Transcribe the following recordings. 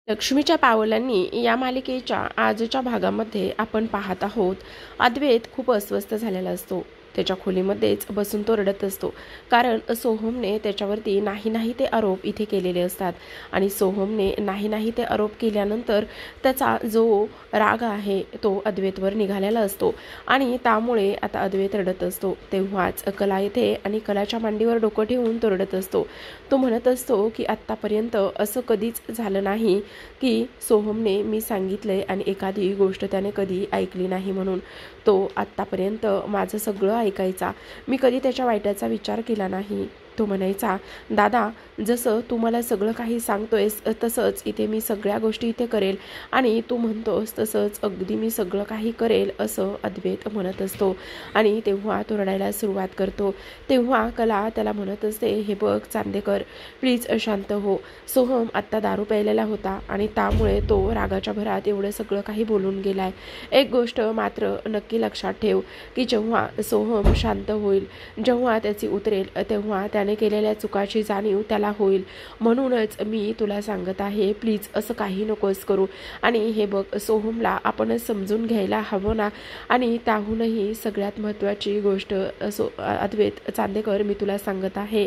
लक्ष्मीच्या पावलांनी या मालिकेच्या आजच्या भागामध्ये आपण पाहत आहोत. अद्वैत खूप अस्वस्थ झालेला असतो. त्याच्या खोलीमध्येच बसून तो रडत असतो, कारण सोहमने त्याच्यावरती नाही नाही ते आरोप इथे केलेले असतात. आणि सोहमने नाही नाही ते आरोप केल्यानंतर त्याचा जो राग आहे तो अद्वैतवर निघालेला असतो आणि त्यामुळे आता अद्वैत रडत असतो. तेव्हाच कला येते आणि कलाच्या मांडीवर डोकं ठेवून तो रडत असतो. तो म्हणत असतो की आत्तापर्यंत असं कधीच झालं नाही की सोहमने मी सांगितलंय आणि एखादी गोष्ट त्याने कधी ऐकली नाही म्हणून. तो आत्तापर्यंत माझं सगळं ऐकायचा. मी कधी त्याच्या वाईटाचा विचार केला नाही. तो म्हणायचा, दादा जसं तू मला सगळं काही सांगतोयस तसंच इथे मी सगळ्या गोष्टी इथे करेल आणि तू म्हणतोस तसंच अगदी मी सगळं काही करेल, असं अद्वैत म्हणत असतो. आणि तेव्हा तो रडायला सुरुवात करतो. तेव्हा कला त्याला म्हणत असते, हे बघ चांदेकर, प्लीज शांत हो. सोहम आत्ता दारू प्यायलेला होता आणि त्यामुळे तो रागाच्या भरात एवढं सगळं काही बोलून गेलाय. एक गोष्ट मात्र नक्की लक्षात ठेव की जेव्हा सोहम शांत होईल, जेव्हा त्याची उतरेल, तेव्हा त्याने केलेल्या चुकाची जाणीव त्याला होईल. म्हणूनच मी तुला सांगत आहे, प्लीज असं काही नकोस करू. आणि हे बघ, सोहमला आपणच समजून घ्यायला हवं ना. आणि त्याहूनही सगळ्यात महत्त्वाची गोष्ट अद्वैत चांदेकर मी तुला सांगत आहे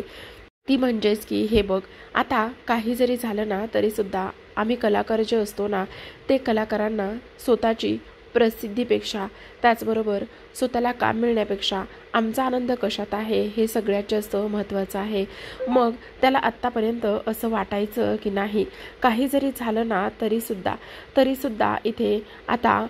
ती म्हणजेच की हे बघ, आता काही जरी झालं ना तरी सुद्धा आम्ही कलाकार जे असतो ना, ते कलाकारांना स्वतःची प्रसिद्धीपेक्षा, त्याचबरोबर स्वतःला काम मिळण्यापेक्षा आमचा आनंद कशात आहे हे सगळ्यात जास्त महत्त्वाचं आहे. मग त्याला आत्तापर्यंत असं वाटायचं की नाही, काही जरी झालं ना तरीसुद्धा इथे आता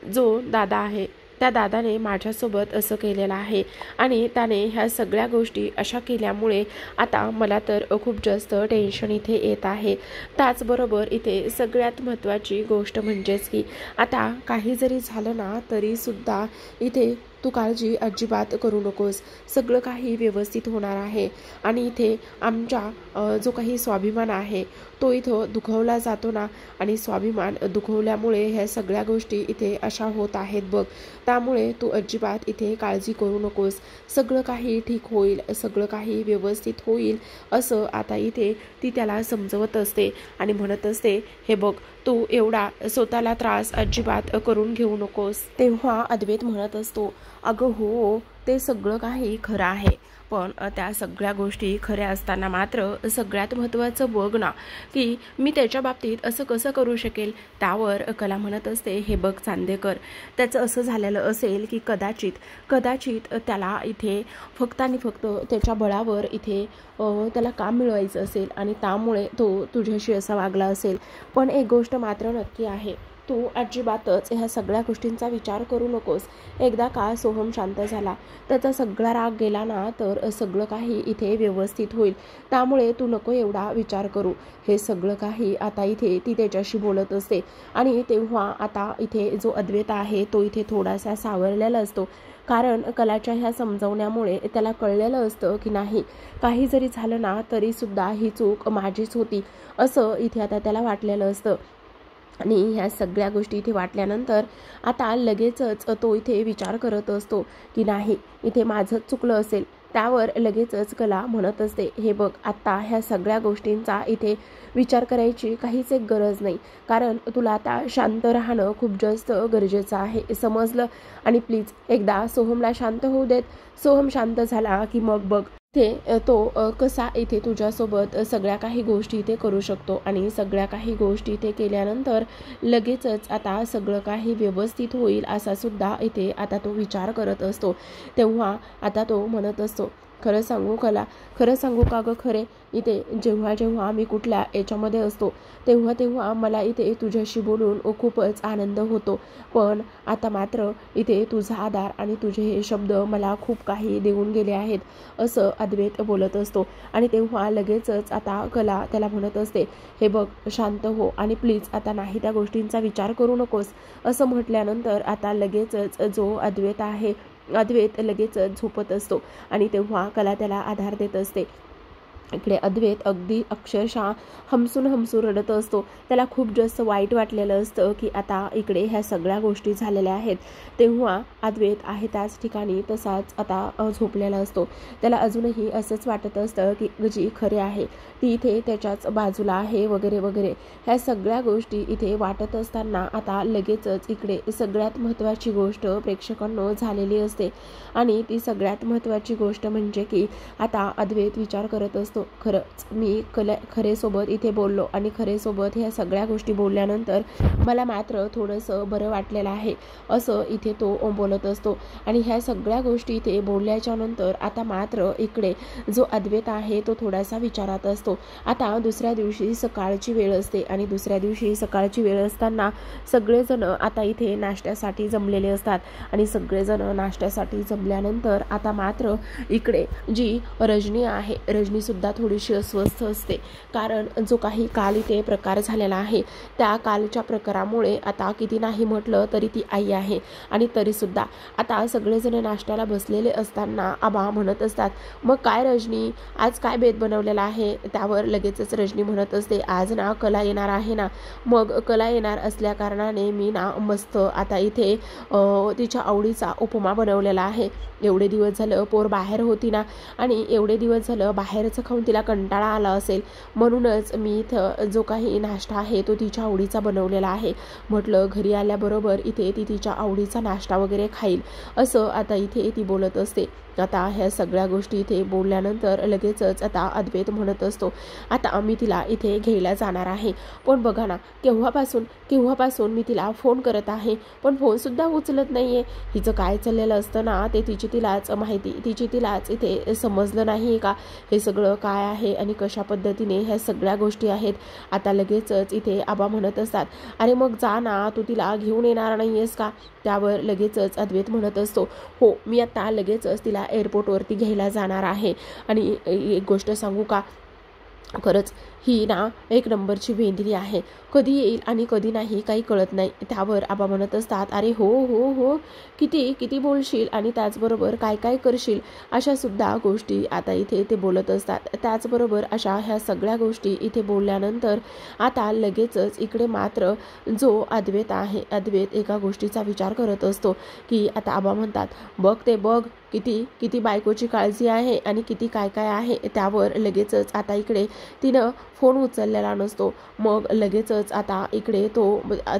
जो दादा आहे त्या दादाने माझ्यासोबत असं केलेलं आहे आणि त्याने ह्या सगळ्या गोष्टी अशा केल्यामुळे आता मला तर खूप जास्त टेन्शन इथे येत आहे. त्याचबरोबर इथे सगळ्यात महत्त्वाची गोष्ट म्हणजेच की आता काही जरी झालं ना तरीसुद्धा इथे तू काळजी अजिबात करू नकोस. सगळं काही व्यवस्थित होणार आहे. आणि इथे आमचा जो काही स्वाभिमान आहे तो इथं दुखवला जातो ना, आणि स्वाभिमान दुखवल्यामुळे ह्या सगळ्या गोष्टी इथे अशा होत आहेत बघ. त्यामुळे तू अजिबात इथे काळजी करू नकोस. सगळं काही ठीक होईल, सगळं काही व्यवस्थित होईल, असं आता इथे ती त्याला समजवत असते आणि म्हणत असते, हे बघ तू एवढा स्वतःला त्रास अजिबात करून घेऊ नकोस. तेव्हा अद्वैत म्हणत असतो, अगं हो, ते सगळं काही खरं आहे, पण त्या सगळ्या गोष्टी खऱ्या असताना मात्र सगळ्यात महत्त्वाचं बघ ना की मी त्याच्या बाबतीत असं कसं करू शकेल. त्यावर कला म्हणत असते, हे बघ चांदेकर, त्याचं असं झालेलं असेल की कदाचित त्याला इथे फक्त आणि फक्त त्याच्या बळावर इथे त्याला काम मिळवायचं असेल आणि त्यामुळे तो तुझ्याशी असा वागला असेल. पण एक गोष्ट मात्र नक्की आहे, तू अजिबातच ह्या सगळ्या गोष्टींचा विचार करू नकोस. एकदा का सोहम शांत झाला, त्याचा सगळा राग गेला ना तर सगळं काही इथे व्यवस्थित होईल. त्यामुळे तू नको एवढा विचार करू. हे सगळं काही आता इथे ती त्याच्याशी बोलत असते. आणि तेव्हा आता इथे जो अद्वैत आहे तो इथे थोडासा सावरलेला असतो, कारण कलाच्या ह्या समजवण्यामुळे त्याला कळलेलं असतं की नाही, काही जरी झालं ना तरीसुद्धा ही चूक माझीच होती, असं इथे आता त्याला वाटलेलं असतं. आणि ह्या सगळ्या गोष्टी इथे वाटल्यानंतर आता लगेचच तो इथे विचार करत असतो की नाही, इथे माझं चुकलं असेल. त्यावर लगेचच कला म्हणत असते, हे बघ, आत्ता ह्या सगळ्या गोष्टींचा इथे विचार करायची काहीच एक गरज नाही, कारण तुला आता शांत राहणं खूप जास्त गरजेचं आहे, समजलं. आणि प्लीज एकदा सोहमला शांत होऊ देत. सोहम शांत झाला की मग बघ ते तो कसा इथे तुझ्यासोबत सगळ्या काही गोष्टी इथे करू शकतो. आणि सगळ्या काही गोष्टी इथे केल्यानंतर लगेचच आता सगळं काही व्यवस्थित होईल असा सुद्धा इथे आता तो विचार करत असतो. तेव्हा आता तो म्हणत असतो, खरं सांगू कला, खरं सांगू का गं खरे, इथे जेव्हा मी कुठल्या याच्यामध्ये असतो तेव्हा मला इथे तुझ्याशी बोलून खूपच आनंद होतो. पण आता मात्र इथे तुझा आधार आणि तुझे हे शब्द मला खूप काही देऊन गेले आहेत, असं अद्वैत बोलत असतो. आणि तेव्हा लगेचच आता कला त्याला म्हणत असते, हे बघ शांत हो आणि प्लीज आता नाही त्या गोष्टींचा विचार करू नकोस, असं म्हटल्यानंतर आता लगेचच जो अद्वैत लगेच झोपत असतो. आणि तेव्हा कला त्याला आधार देत असते. इकडे अद्वैत अगदी अक्षरशः हमसून रडत असतो. त्याला खूप जास्त वाईट वाटलेलं असतं की आता इकडे ह्या सगळ्या गोष्टी झालेल्या आहेत. तेव्हा अद्वैत आहे त्याच ठिकाणी तसाच आता झोपलेला असतो. त्याला अजूनही असंच वाटत असतं की जी खरे आहे ती इथे त्याच्याच बाजूला आहे वगैरे वगैरे. ह्या सगळ्या गोष्टी इथे वाटत असताना आता लगेचच इकडे सगळ्यात महत्त्वाची गोष्ट प्रेक्षकांनो झालेली असते. आणि ती सगळ्यात महत्त्वाची गोष्ट म्हणजे की आता अद्वैत विचार करत असतो, खरंच मी खरेसोबत इथे बोललो आणि खरेसोबत ह्या सगळ्या गोष्टी बोलल्यानंतर मला मात्र थोडंसं बरं वाटलेलं आहे असं इथे तो बोलत असतो. आणि ह्या सगळ्या गोष्टी इथे बोलल्याच्या नंतर आता मात्र इकडे जो अद्वैत आहे तो थोडासा विचारात असतो. आता दुसऱ्या दिवशी सकाळची वेळ असते आणि दुसऱ्या दिवशी सकाळची वेळ असताना सगळेजण आता इथे नाश्त्यासाठी जमलेले असतात. आणि सगळेजण नाश्त्यासाठी जमल्यानंतर आता मात्र इकडे जी रजनी आहे, रजनीसुद्धा थोडीशी अस्वस्थ असते. कारण जो काही काल इथे प्रकार झालेला आहे त्या कालच्या प्रकारामुळे आता किती नाही म्हटलं तरी ती आई आहे. आणि तरीसुद्धा आता सगळेजण नाश्त्याला बसलेले असताना आबा म्हणत असतात, मग काय रजनी आज काय बेत बनवलेला आहे. त्यावर लगेचच रजनी म्हणत असते, आज ना कला येणार आहे ना, मग कला येणार असल्या कारणाने मी ना मस्त आता इथे तिच्या आवडीचा उपमा बनवलेला आहे. एवढे दिवस झालं पोर बाहेर होती ना आणि एवढे दिवस झालं बाहेरचं खाऊन तिला कंटाळा आला असेल, म्हणूनच मी इथं जो काही नाश्ता आहे तो तिच्या आवडीचा बनवलेला आहे. म्हटलं घरी आल्याबरोबर इथे ती तिच्या आवडीचा नाश्ता वगैरे खाईल असं आता इथे ती बोलत असते. आता ह्या सगळ्या गोष्टी इथे बोलल्यानंतर लगेचच आता अद्वैत म्हणत असतो, आता आम्ही तिला इथे घ्यायला जाणार आहे. पण बघा ना केव्हापासून मी तिला फोन करत आहे पण फोनसुद्धा उचलत नाही आहे. हिचं काय चाललेलं असतं ना ते तिची तिलाच माहिती, तिची तिलाच इथे समजलं नाही का हे सगळं काय आहे आणि कशा पद्धतीने ह्या सगळ्या गोष्टी आहेत. आता लगेचच इथे आबा म्हणत असतात, अरे मग जा ना, तू तिला घेऊन येणार नाही आहेस का. त्यावर लगेचच अद्वैत म्हणत असतो, हो मी आता लगेचच तिला एअरपोर्टवरती घ्यायला जाणार आहे. आणि एक गोष्ट सांगू का, खरंच ही ना एक नंबरची वेंधळी आहे, कधी येईल आणि कधी नाही काही कळत नाही. त्यावर आबा म्हणत असतात, अरे हो हो हो किती किती बोलशील आणि त्याचबरोबर काय काय करशील अशा सुद्धा गोष्टी आता इथे ते बोलत असतात. त्याचबरोबर अशा ह्या सगळ्या गोष्टी इथे बोलल्यानंतर आता लगेचच इकडे मात्र जो अद्वैत आहे, अद्वैत एका गोष्टीचा विचार करत असतो की आता आबा म्हणतात, बघ ते बघ किती किती बायकोची काळजी आहे आणि किती काय काय आहे. त्यावर लगेचच आता इकडे तिनं फोन उचललेला नसतो. मग लगेचच आता इकडे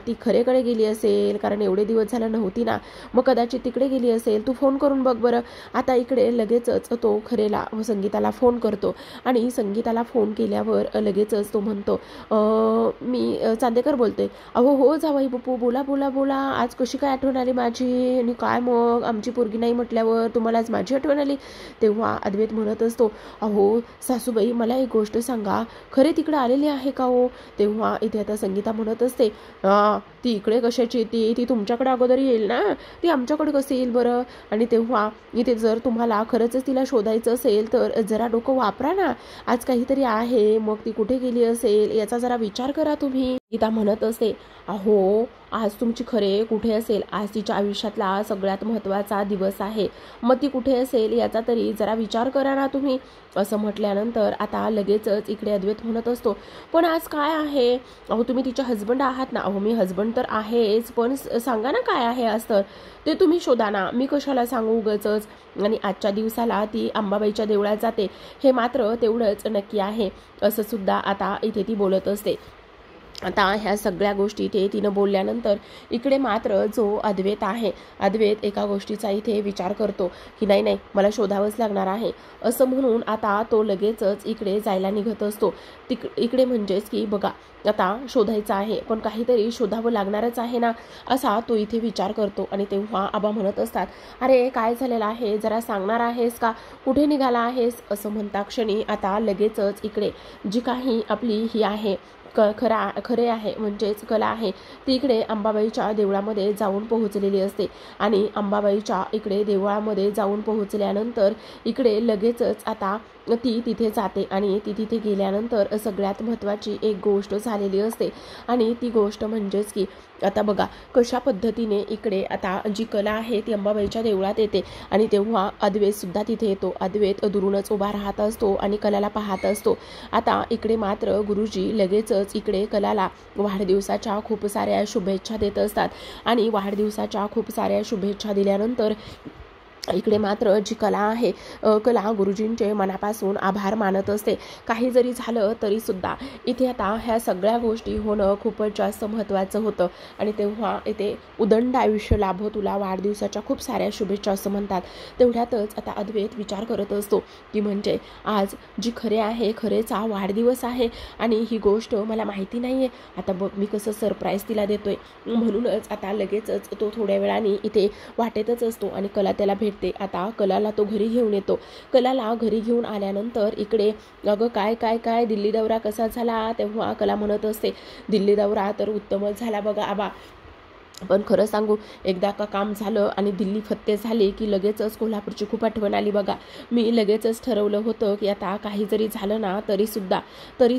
ती खरेकडे गेली असेल, कारण एवढे दिवस झाला नव्हती ना, मग कदाचित तिकडे गेली असेल, तू फोन करून बघ बरं. आता इकडे लगेचच तो खरेला संगीताला फोन करतो आणि संगीताला फोन केल्यावर लगेचच तो म्हणतो, मी चांदेकर बोलते. अहो हो जावई बापू, बोला बोला बोला, आज कशी काय आठवण आली माझी आणि काय मग आमची पोरगी नाही म्हटल्यावर तुम्हाला आज माझी आठवण आली. तेव्हा अद्वैत म्हणत असतो, अहो सासूबाई मला एक गोष्ट सांगा, खरे तिकडे आलेली आहे का हो. तेव्हा इथे आता संगीता म्हणत असते, ती इकडे कशाची येते, ती तुमच्याकडे अगोदर येईल ना, ती आमच्याकडे कसं येईल बरं. आणि तेव्हा इथे जर तुम्हाला खरंच तिला शोधायचं असेल तर जरा डोकं वापरा ना, आज काहीतरी आहे, मग ती कुठे गेली असेल याचा जरा विचार करा तुम्ही. गीता म्हणत असते, अहो आज तुमची खरे कुठे असेल, आज तिच्या आयुष्यातला सगळ्यात महत्त्वाचा दिवस आहे, मग ती कुठे असेल याचा तरी जरा विचार करा ना तुम्ही. असं म्हटल्यानंतर आता लगेचच इकडे अद्वैत म्हणत असतो, पण आज काय आहे. अहो तुम्ही तिचे हजबंड आहात ना. अहो मी हजबंड तर आहेच, पण सांगा ना काय आहे आज, तर ते तुम्ही शोधा ना, मी कशाला सांगू उगाचच. आणि आजच्या दिवसाला ती अंबाबाईच्या देवळात जाते हे मात्र तेवढंच नक्की आहे असं सुद्धा आता इथे ती बोलत असते. आता ह्या सगळ्या गोष्टी तिनं बोलल्यानंतर इकडे मात्र जो अद्वैत आहे, अद्वैत एका गोष्टीचा इथे विचार करतो की नाही नाही मला शोधावंच लागणार आहे असं म्हणून आता तो लगेचच इकडे जायला निघत असतो. इकडे म्हणजेच की बघा आता शोधायचं आहे पण काहीतरी शोधावं लागणारच आहे ना असा तो इथे विचार करतो. आणि तेव्हा आबा म्हणत असतात, अरे काय झालेलं आहे जरा सांगणार आहेस का, कुठे निघाला आहेस. असं म्हणता क्षणी आता लगेचच इकडे जी काही आपली ही आहे खरे आहे म्हणजेच कला आहे ती इकडे अंबाबाईच्या देवळामध्ये जाऊन पोहोचलेली असते. आणि अंबाबाईच्या इकडे देवळामध्ये जाऊन पोहोचल्यानंतर इकडे लगेचच आता ती तिथे जाते आणि ती तिथे गेल्यानंतर सगळ्यात महत्त्वाची एक गोष्ट झालेली असते आणि ती गोष्ट म्हणजेच की आता बघा कशा पद्धतीने इकडे आता जी कला आहे ती अंबाबाईच्या देवळात येते आणि तेव्हा अद्वैतसुद्धा तिथे येतो. अद्वैत दुरूनच उभा राहत असतो आणि कलाला पाहत असतो. आता इकडे मात्र गुरुजी लगेचच इकडे कलाला वाढदिवसाच्या खूप साऱ्या शुभेच्छा देत असतात आणि वाढदिवसाच्या खूप साऱ्या शुभेच्छा दिल्यानंतर इकडे मात्र जी कला आहे कला गुरुजींचे मनापासून आभार मानत असते. काही जरी झालं तरी सुद्धा इथे आता ह्या सगळ्या गोष्टी होणं खूपच जास्त महत्त्वाचं होतं आणि तेव्हा इथे उदंड आयुष्य लाभो तुला वाढदिवसाच्या खूप साऱ्या शुभेच्छा असं म्हणतात. तेवढ्यातच आता अद्वैत विचार करत असतो की म्हणजे आज जी खरेचा वाढदिवस आहे आणि ही गोष्ट मला माहिती नाही आहे. आता बघ मी कसं सरप्राईज तिला देतोय. म्हणूनच आता लगेचच तो थोड्या वेळाने इथे वाटेतच असतो आणि कला त्याला आता कलाला तो घरी घेऊन येतो. कलाला घरी घेऊन आल्यानंतर इकडे अगं काय दिल्ली दौरा कसा झाला. तेव्हा कला म्हणत असते दिल्ली दौरा तर उत्तमच झाला बघा आबा, पण खरं सांगू एकदा का काम झालं आणि दिल्ली फत्ते झाले की लगेचच कोल्हापूरची खूप आठवण आली बघा. मी लगेचच ठरवलं होतं की आता काही जरी झालं ना तरी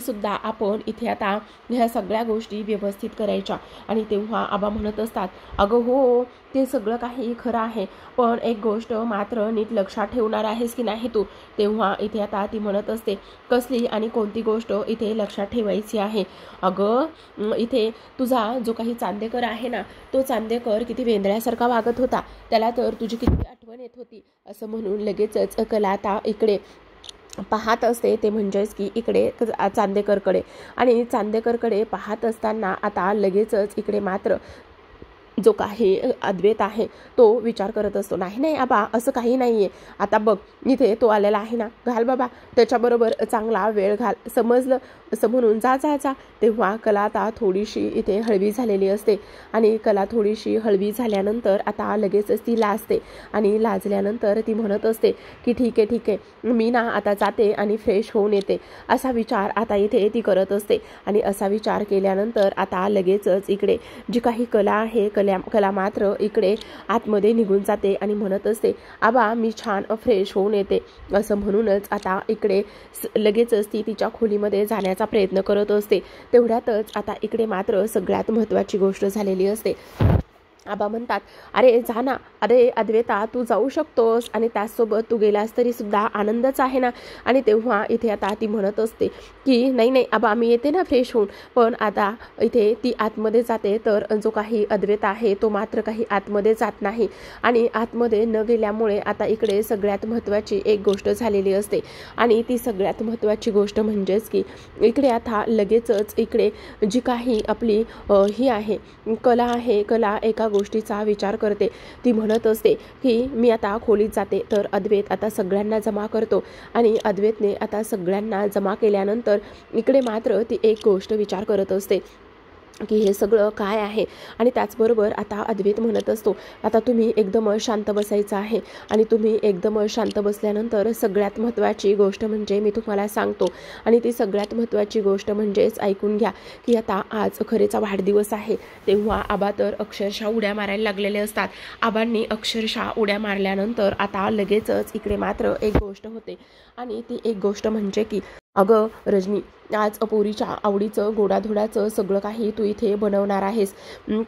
सुद्धा आपण इथे आता ह्या सगळ्या गोष्टी व्यवस्थित करायच्या. आणि तेव्हा आबा म्हणत असतात अगं हो ते सगळं काही खरं आहे, पण एक गोष्ट मात्र नीट लक्षात ठेवणार आहेस की नाही तू. तेव्हा इथे आता ती म्हणत असते कसली आणि कोणती गोष्ट इथे लक्षात ठेवायची आहे. अगं इथे तुझा जो काही चांदेकर आहे ना तो चांदेकर किती वेंदळ्यासारखा वागत होता, त्याला तर तुझी किती आठवण येत होती असं म्हणून लगेचच कला आता इकडे पाहत असते. ते म्हणजेच की इकडे चांदेकरकडे आणि चांदेकरकडे पाहत असताना आता लगेचच इकडे मात्र जो काही अद्वैत आहे तो विचार करत असतो नाही आबा असं काही नाही आहे. आता बघ इथे तो आलेला आहे ना, घाल बाबा त्याच्याबरोबर चांगला वेळ घाल, समजलं असं म्हणून जा. तेव्हा कला आता थोडीशी इथे हळवी झालेली असते आणि कला थोडीशी हळवी झाल्यानंतर आता लगेचच ती लाजते आणि लाजल्यानंतर ती म्हणत असते की ठीक आहे मी ना आता जाते आणि फ्रेश होऊन येते. असा विचार आता इथे ती करत असते आणि असा विचार केल्यानंतर आता लगेचच इकडे जी काही कला आहे कला मात्र इकडे आतमध्ये निघून जाते आणि म्हणत असते आबा मी छान फ्रेश होऊन येते असं म्हणूनच आता इकडे लगेचच ती तिच्या खोलीमध्ये जाण्याचा प्रयत्न करत असते. तेवढ्यातच आता इकडे मात्र सगळ्यात महत्त्वाची गोष्ट झालेली असते. आबा म्हणतात अरे जा ना, अरे अद्वैता तू जाऊ शकतोस आणि त्याचसोबत तू गेलास तरी सुद्धा आनंदच आहे ना. आणि तेव्हा इथे आता ती म्हणत असते की नाही आबा मी येते ना फ्रेश होऊन, पण आता इथे ती आतमध्ये जाते तर जो काही अद्वैत आहे तो मात्र काही आतमध्ये जात नाही आणि आतमध्ये न गेल्यामुळे आता इकडे सगळ्यात महत्त्वाची एक गोष्ट झालेली असते आणि ती सगळ्यात महत्त्वाची गोष्ट म्हणजेच की इकडे आता लगेचच इकडे जी काही आपली ही आहे कला आहे, कला एका गोष्टीचा विचार करते. ती म्हणत असते की मी आता खोलीत जाते. तर अद्वैत आता सगळ्यांना जमा करतो आणि अद्वैतने आता सगळ्यांना जमा केल्यानंतर इकडे मात्र ती एक गोष्ट विचार करत असते की हे सगळं काय आहे. आणि त्याचबरोबर आता अद्वैत म्हणत असतो आता तुम्ही एकदम शांत बसायचं आहे आणि तुम्ही एकदम शांत बसल्यानंतर सगळ्यात महत्त्वाची गोष्ट म्हणजे मी तुम्हाला सांगतो आणि ती सगळ्यात महत्त्वाची गोष्ट म्हणजेच ऐकून घ्या की आता आज खरेचा वाढदिवस आहे. तेव्हा आबा तर अक्षरशः उड्या मारायला लागलेले असतात. आबांनी अक्षरशः उड्या मारल्यानंतर आता लगेचच इकडे मात्र एक गोष्ट होते आणि ती एक गोष्ट म्हणजे की अगं रजनी आज पोरीच्या आवडीचं गोडाधोडाचं सगळं काही तू इथे बनवणार आहेस.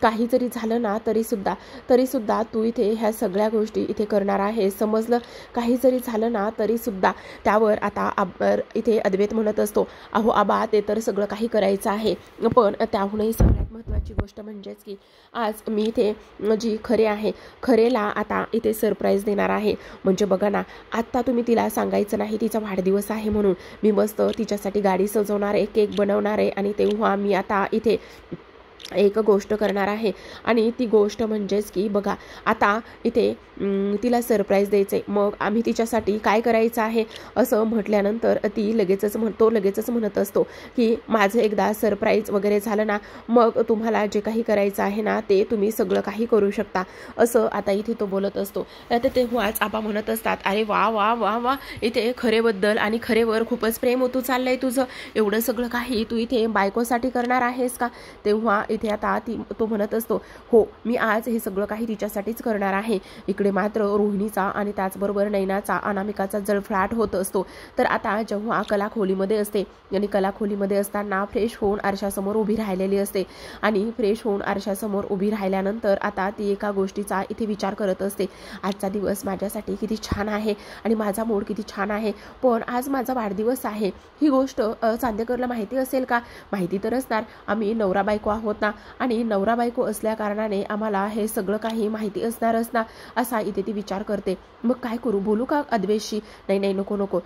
काही जरी झालं ना तरी सुद्धा तू इथे ह्या सगळ्या गोष्टी इथे करणार आहेस, समजलं. काही जरी झालं ना तरी सुद्धा त्यावर आता इथे अद्वैत म्हणत असतो अहो आबा ते तर सगळं काही करायचं आहे, पण त्याहूनही सगळ्यात महत्त्वाची गोष्ट म्हणजेच की आज मी इथे जी खरे आहे खरेला आता इथे सरप्राईज देणार आहे. म्हणजे बघा ना आत्ता तुम्ही तिला सांगायचं नाही तिचा वाढदिवस आहे म्हणून. मी मस्त तिच्यासाठी गाडी सजवणार आहे, केक बनवणार आहे आणि तेव्हा मी आता इथे एक गोष्ट करणार आहे आणि ती गोष्ट म्हणजेच की बघा आता इथे तिला सरप्राईज द्यायचे. मग आम्ही तिच्यासाठी काय करायचं आहे असं म्हटल्यानंतर ती लगेचच म्हणत असतो की माझं एकदा सरप्राईज वगैरे झालं ना मग तुम्हाला जे काही करायचं आहे ना ते तुम्ही सगळं काही करू शकता असं आता इथे तो बोलत असतो. तर तेव्हाच आबा म्हणत असतात अरे वा वा वा वा इथे खरेबद्दल आणि खरेवर खूपच प्रेम होतो चाललंय तुझं, एवढं सगळं काही तू इथे बायकोसाठी करणार आहेस का. तेव्हा इथे आता तो म्हणत असतो, हो मी आज हे सगळं काही तिच्यासाठीच करणार आहे. इकडे मात्र रोहिणीचा आणि त्याचबरोबर नैनाचा अनामिकाचा जळफळाट होत असतो. तर आता जेव्हा कला खोलीमध्ये असते आणि कला खोलीमध्ये असताना फ्रेश होऊन आरशासमोर उभी राहिलेली असते आणि फ्रेश होऊन आरशासमोर उभी राहिल्यानंतर आता ती एका गोष्टीचा इथे विचार करत असते. आजचा दिवस माझ्यासाठी किती छान आहे आणि माझा मूड किती छान आहे, पण आज माझा वाढदिवस आहे. ही गोष्ट चांदेकरला माहिती असेल का? माहिती तर असणार, आम्ही नवरा बायको आहोत ना, आणि नवरा बायको असल्या कारणाने आम्हाला हे सगळं काही माहिती असणारच ना, असा इथे ती विचार करते. मग काय करू, बोलू का अद्वैतशी? नाही नको नको,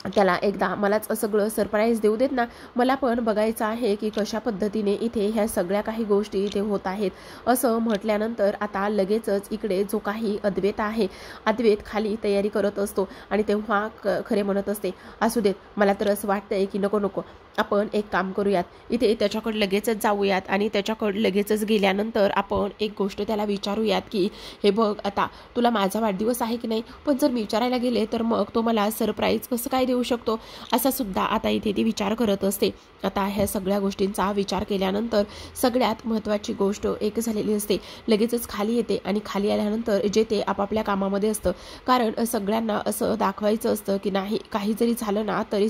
त्याला एकदा मलाच सगळं सरप्राईज देऊ देत ना, मला पण बघायचं आहे की कशा पद्धतीने इथे ह्या सगळ्या काही गोष्टी इथे होत आहेत. असं म्हटल्यानंतर आता लगेचच इकडे जो काही अद्वैत आहे, अद्वैत खाली तयारी करत असतो आणि तेव्हा खरे म्हणत असते, असू देत, मला तर असं वाटतंय की नको आपण एक काम करूयात, इथे त्याच्याकडे लगेचच जाऊयात आणि त्याच्याकडे लगेचच गेल्यानंतर आपण एक गोष्ट त्याला विचारूयात की हे बघ, आता तुला माझा वाढदिवस आहे की नाही, पण जर मी विचारायला गेले तर मग तो मला सरप्राईज कसं काय देऊ शकतो, असा सुद्धा आता इथे ती विचार करत असते. आता ह्या सगळ्या गोष्टींचा विचार केल्यानंतर सगळ्यात महत्त्वाची गोष्ट एक झालेली असते. लगेचच खाली येते आणि खाली आल्यानंतर जे ते आपापल्या कामामध्ये असतं, कारण सगळ्यांना असं दाखवायचं असतं की नाही, काही जरी झालं ना तरी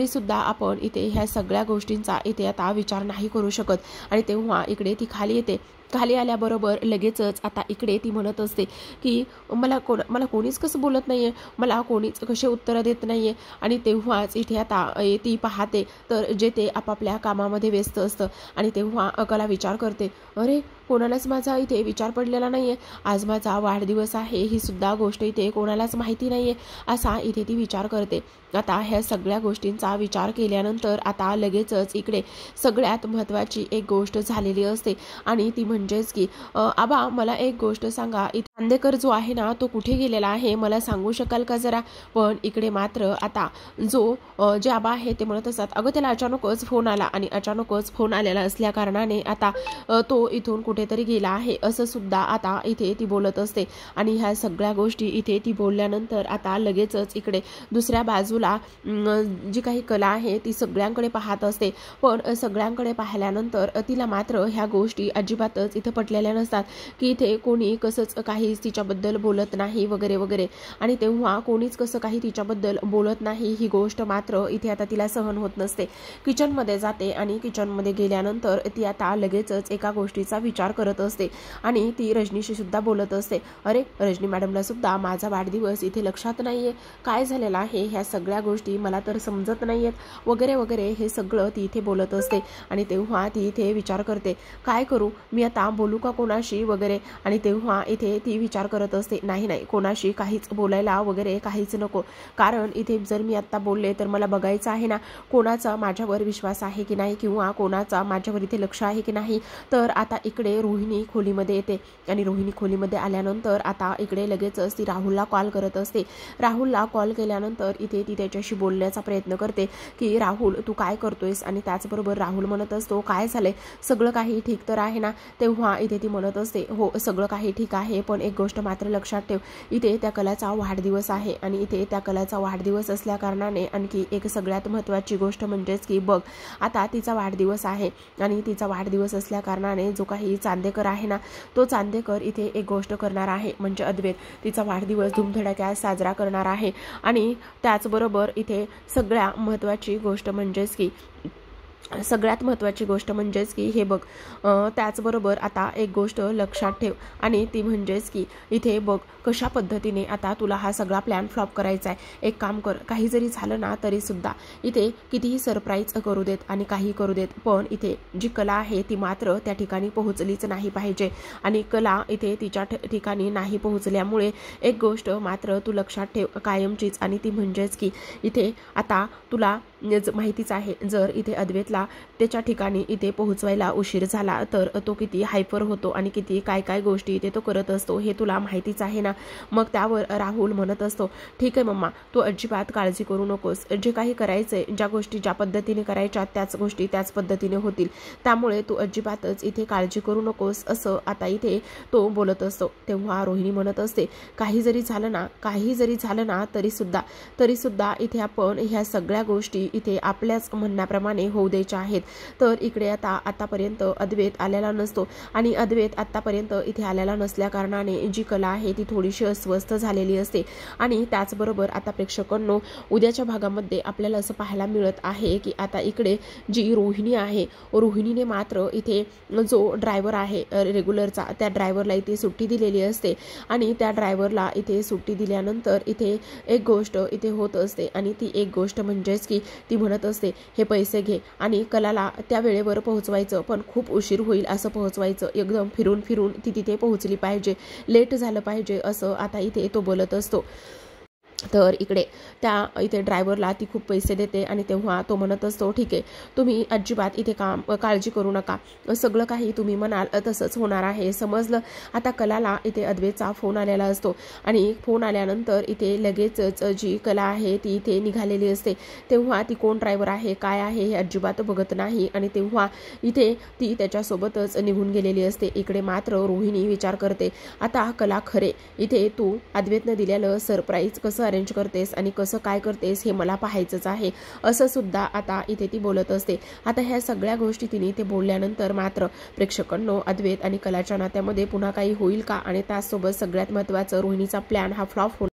सुद्धा आपण इथे ह्या सगळ्या गोष्टींचा इथे आता विचार नाही करू शकत. आणि तेव्हा इकडे ती खाली येते. खाली आल्याबरोबर लगेचच आता इकडे ती म्हणत असते की मला कोणीच कसं बोलत नाहीये, मला कोणीच कसे उत्तरं देत नाहीये. आणि तेव्हाच इथे आता ती पाहते तर जे ते आपापल्या कामामध्ये व्यस्त असतं आणि तेव्हा कला विचार करते, अरे कोणालाच माझा इथे विचार पडलेला नाहीये, आज माझा वाढदिवस आहे ही सुद्धा गोष्ट इथे कोणालाच माहिती नाहीये, असा इथे ती विचार करते. आता ह्या सगळ्या गोष्टींचा विचार केल्यानंतर आता लगेचच इकडे सगळ्यात महत्त्वाची एक गोष्ट झालेली असते आणि ती म्हणजेच की आबा मला एक गोष्ट सांगा, चांदेकर जो आहे ना तो कुठे गेलेला आहे, मला सांगू शकाल का जरा? पण इकडे मात्र आता जे आबा आहे ते म्हणत असतात, अगं त्याला अचानकच फोन आला आणि अचानकच फोन आलेला असल्या कारणाने आता तो इथून कुठेतरी गेला आहे, असं सुद्धा आता इथे ती बोलत असते. आणि ह्या सगळ्या गोष्टी इथे ती बोलल्यानंतर आता लगेचच इकडे दुसऱ्या बाजूला जी काही कला आहे ती सगळ्यांकडे पाहत असते. पण सगळ्यांकडे पाहिल्यानंतर तिला मात्र ह्या गोष्टी अजिबातच इथं पटलेल्या नसतात की इथे कोणी कसंच काहीच तिच्याबद्दल बोलत नाही वगैरे वगैरे. आणि तेव्हा कोणीच कसं काही तिच्याबद्दल बोलत नाही ही गोष्ट मात्र इथे आता तिला सहन होत नसते. किचनमध्ये जाते आणि किचनमध्ये गेल्यानंतर ती आता लगेचच एका गोष्टीचा विचार करत असते आणि ती रजनीशी सुद्धा बोलत असते, अरे रजनी मॅडमला सुद्धा माझा वाढदिवस इथे लक्षात नाहीये, काय झालेलं आहे, ह्या सगळ्या गोष्टी मला तर समजत नाहीयेत वगैरे वगैरे हे सगळं ती इथे बोलत असते. आणि तेव्हा ती इथे विचार करते, काय करू मी आता, बोलू का कोणाशी वगैरे. आणि तेव्हा इथे ती विचार करत असते, नाही कोणाशी काहीच बोलायला वगैरे काहीच नको, कारण इथे जर मी आता बोलले तर मला बघायचं आहे ना कोणाचा माझ्यावर विश्वास आहे की नाही किंवा कोणाचा माझ्यावर इथे लक्ष आहे की नाही. तर आता इकडे रोहिणी खोलीमध्ये येते आणि रोहिणी खोलीमध्ये आल्यानंतर आता इकडे लगेचच ती राहुलला कॉल करत असते. राहुलला कॉल केल्यानंतर इथे ती त्याच्याशी बोलण्याचा प्रयत्न करते की राहुल तू काय करतोयस. आणि त्याचबरोबर राहुल म्हणत असतो, काय झालंय, सगळं काही ठीक तर आहे ना? तेव्हा इथे ती म्हणत असते, हो सगळं काही ठीक आहे, पण एक गोष्ट मात्र लक्षात ठेव, इथे त्या कलाचा वाढदिवस आहे आणि इथे त्या कलाचा वाढदिवस असल्या कारणाने आणखी एक सगळ्यात महत्त्वाची गोष्ट म्हणजेच की बघ, आता तिचा वाढदिवस आहे आणि तिचा वाढदिवस असल्या कारणाने जो काही चांदेकर आहे ना तो चांदेकर इथे एक गोष्ट करणार आहे, म्हणजे अद्वैत तिचा वाढदिवस धूमधडाक्यात साजरा करणार आहे. आणि त्याचबरोबर इथे सगळ्यात महत्त्वाची गोष्ट म्हणजेच की हे बघ, त्याचबरोबर आता एक गोष्ट लक्षात ठेव आणि ती म्हणजेच की इथे बघ कशा पद्धतीने आता तुला हा सगळा प्लॅन फ्लॉप करायचा आहे. एक काम कर, काही जरी झालं ना तरी सुद्धा इथे कितीही सरप्राईज करू देत आणि काही करू देत, पण इथे जी कला आहे ती मात्र त्या ठिकाणी पोहोचलीच नाही पाहिजे. आणि कला इथे तिच्या ठिकाणी नाही पोहोचल्यामुळे एक गोष्ट मात्र तू लक्षात ठेव कायमचीच, आणि ती म्हणजेच की इथे आता तुला माहितीच आहे, जर इथे अद्वैतला त्याच्या ठिकाणी इथे पोहोचवायला उशीर झाला तर तो किती हायपर होतो आणि किती काय काय गोष्टी इथे तो करत असतो हे तुला माहितीच आहे ना. मग त्यावर राहुल म्हणत असतो, ठीक आहे मम्मा, तू अजिबात काळजी करू नकोस, जे काही करायचंय, ज्या गोष्टी ज्या पद्धतीने करायच्या त्याच गोष्टी त्याच पद्धतीने होतील, त्यामुळे तू अजिबातच इथे काळजी करू नकोस, असं आता इथे तो बोलत असतो. तेव्हा रोहिणी म्हणत असते, काही जरी झालं ना तरी सुद्धा इथे आपण ह्या सगळ्या गोष्टी गोष्टी इथे आपल्याच म्हणण्याप्रमाणे होऊ द्यायच्या आहेत. तर इकडे आतापर्यंत अद्वैत आलेला नसतो आणि अद्वैत आतापर्यंत इथे आलेला नसल्या कारणाने जी कला आहे ती थोडीशी अस्वस्थ झालेली असते. आणि त्याचबरोबर आता प्रेक्षकांनो, उद्याच्या भागामध्ये आपल्याला असं पाहायला मिळत आहे की आता इकडे जी रोहिणी आहे, रोहिणीने मात्र इथे जो ड्रायव्हर आहे रेग्युलरचा, त्या ड्रायव्हरला इथे सुट्टी दिलेली असते आणि त्या ड्रायव्हरला इथे सुट्टी दिल्यानंतर इथे एक गोष्ट इथे होत असते आणि ती एक गोष्ट म्हणजेच की ती म्हणत असते, हे पैसे घे आणि कलाला त्या वेळेवर पोहोचवायचं, पण खूप उशीर होईल असं पोहोचवायचं, एकदम फिरून फिरून ती तिथे पोहोचली पाहिजे, लेट झालं पाहिजे असं आता इथे तो बोलत असतो. तर इकडे त्या इथे ड्रायव्हरला ती खूप पैसे देते आणि तेव्हा तो म्हणत असतो, ठीक आहे, तुम्ही अजिबात इथे काळजी करू नका, सगळं काही तुम्ही म्हणाल तसंच होणार आहे, समजलं. आता कलाला इथे अद्वैतचा फोन आलेला असतो आणि फोन आल्यानंतर इथे लगेचच जी कला आहे ती इथे निघालेली असते. तेव्हा ती कोण ड्रायव्हर आहे काय आहे हे अजिबात बघत नाही आणि तेव्हा इथे ती त्याच्यासोबतच निघून गेलेली असते. इकडे मात्र रोहिणी विचार करते, आता कला खरे इथे तू अद्वैतनं दिलेलं सरप्राईज कसं अरेंज करतेस आणि कसं काय करतेस हे मला पाहायचंच आहे, असं सुद्धा आता इथे ती बोलत असते. आता ह्या सगळ्या गोष्टी तिने इथे बोलल्यानंतर मात्र प्रेक्षकांनो, अद्वैत आणि कलाच्या नात्यामध्ये पुन्हा काही होईल का आणि त्याचसोबत सगळ्यात महत्त्वाचं, रोहिणीचा प्लॅन हा फ्लॉप